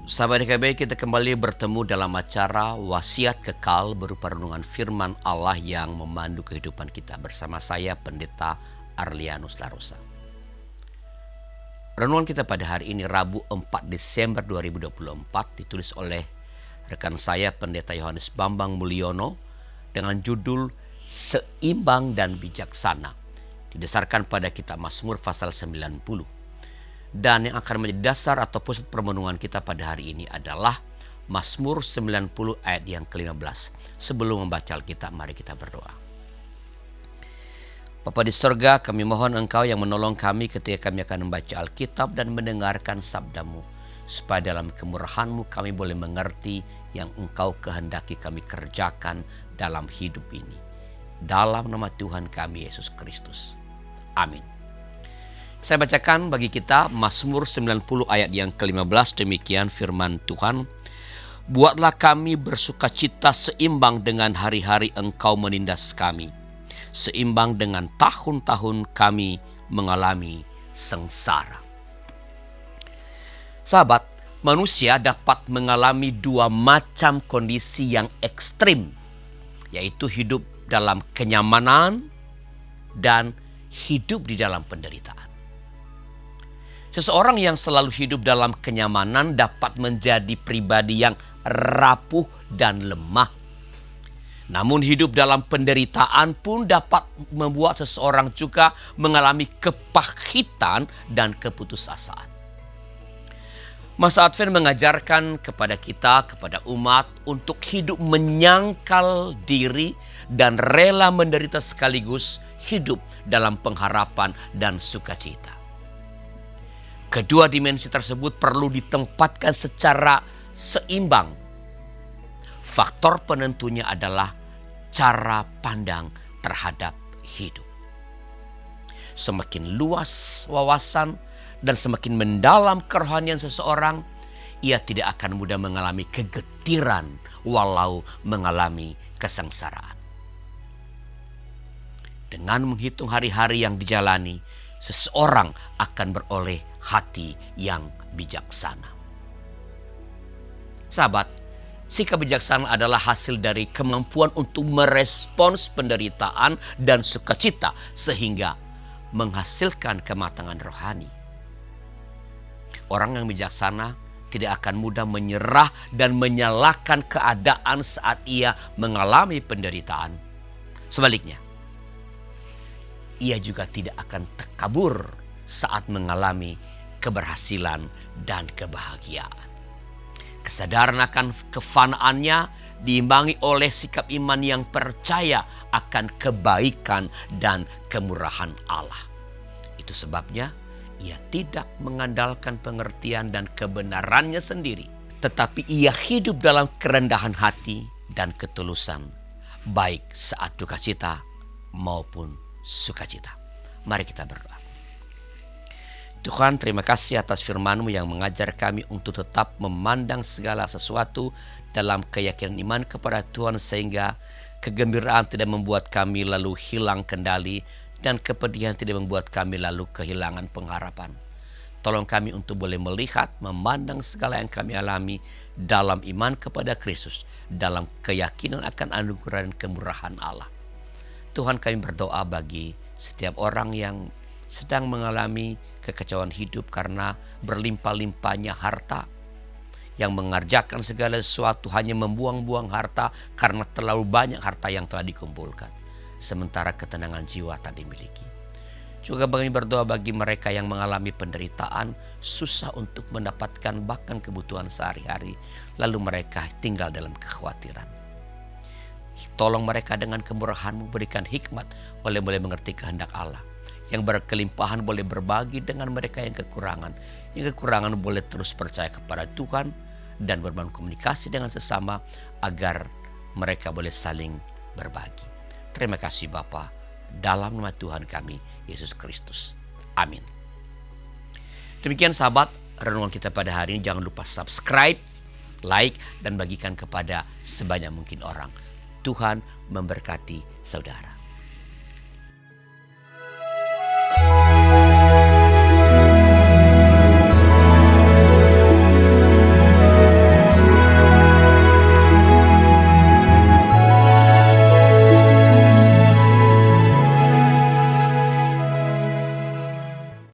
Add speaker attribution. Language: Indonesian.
Speaker 1: Sahabat DKB, kita kembali bertemu dalam acara Wasiat Kekal berupa renungan firman Allah yang memandu kehidupan kita bersama saya Pendeta Arlianus Larosa. Renungan kita pada hari ini Rabu 4 Desember 2024 ditulis oleh rekan saya Pendeta Yohanes Bambang Mulyono dengan judul Seimbang dan Bijaksana, didasarkan pada kitab Mazmur pasal 90. Dan yang akan menjadi dasar atau pusat permenungan kita pada hari ini adalah Mazmur 90 ayat yang ke-15. Sebelum membaca Alkitab, mari kita berdoa. Bapa di sorga, kami mohon Engkau yang menolong kami ketika kami akan membaca Alkitab dan mendengarkan sabda-Mu, supaya dalam kemurahan-Mu kami boleh mengerti yang Engkau kehendaki kami kerjakan dalam hidup ini. Dalam nama Tuhan kami Yesus Kristus. Amin. Saya bacakan bagi kita Mazmur 90 ayat yang ke-15, demikian firman Tuhan. Buatlah kami bersukacita seimbang dengan hari-hari Engkau menindas kami, seimbang dengan tahun-tahun kami mengalami sengsara. Sahabat, manusia dapat mengalami dua macam kondisi yang ekstrim, yaitu hidup dalam kenyamanan dan hidup di dalam penderitaan. Seseorang yang selalu hidup dalam kenyamanan dapat menjadi pribadi yang rapuh dan lemah. Namun hidup dalam penderitaan pun dapat membuat seseorang juga mengalami kepahitan dan keputusasaan. Masa Advent mengajarkan kepada kita, kepada umat, untuk hidup menyangkal diri dan rela menderita sekaligus hidup dalam pengharapan dan sukacita. Kedua dimensi tersebut perlu ditempatkan secara seimbang. Faktor penentunya adalah cara pandang terhadap hidup. Semakin luas wawasan dan semakin mendalam kerohanian seseorang, ia tidak akan mudah mengalami kegetiran walau mengalami kesengsaraan. Dengan menghitung hari-hari yang dijalani, seseorang akan beroleh hati yang bijaksana. Sahabat, sikap bijaksana adalah hasil dari kemampuan untuk merespons penderitaan dan sukacita sehingga menghasilkan kematangan rohani. Orang yang bijaksana tidak akan mudah menyerah dan menyalahkan keadaan saat ia mengalami penderitaan. Sebaliknya, ia juga tidak akan takabur saat mengalami keberhasilan dan kebahagiaan. Kesadaran akan kefanaannya diimbangi oleh sikap iman yang percaya akan kebaikan dan kemurahan Allah. Itu sebabnya ia tidak mengandalkan pengertian dan kebenarannya sendiri, tetapi ia hidup dalam kerendahan hati dan ketulusan, baik saat duka cita maupun sukacita. Mari kita berdoa. Tuhan, terima kasih atas firman-Mu yang mengajar kami untuk tetap memandang segala sesuatu dalam keyakinan iman kepada Tuhan, sehingga kegembiraan tidak membuat kami lalu hilang kendali dan kepedihan tidak membuat kami lalu kehilangan pengharapan. Tolong kami untuk boleh melihat, memandang segala yang kami alami dalam iman kepada Kristus, dalam keyakinan akan anugerah dan kemurahan Allah. Tuhan, kami berdoa bagi setiap orang yang sedang mengalami kekacauan hidup karena berlimpah-limpahnya harta, yang mengerjakan segala sesuatu hanya membuang-buang harta karena terlalu banyak harta yang telah dikumpulkan, sementara ketenangan jiwa tak dimiliki. Juga kami berdoa bagi mereka yang mengalami penderitaan, susah untuk mendapatkan bahkan kebutuhan sehari-hari, lalu mereka tinggal dalam kekhawatiran. Tolong mereka dengan kemurahan-Mu, berikan hikmat boleh mengerti kehendak Allah. Yang berkelimpahan boleh berbagi dengan mereka yang kekurangan. Yang kekurangan boleh terus percaya kepada Tuhan dan berbangun komunikasi dengan sesama agar mereka boleh saling berbagi. Terima kasih Bapa, dalam nama Tuhan kami Yesus Kristus. Amin. Demikian sahabat, renungan kita pada hari ini. Jangan lupa subscribe, like, dan bagikan kepada sebanyak mungkin orang. Tuhan memberkati saudara.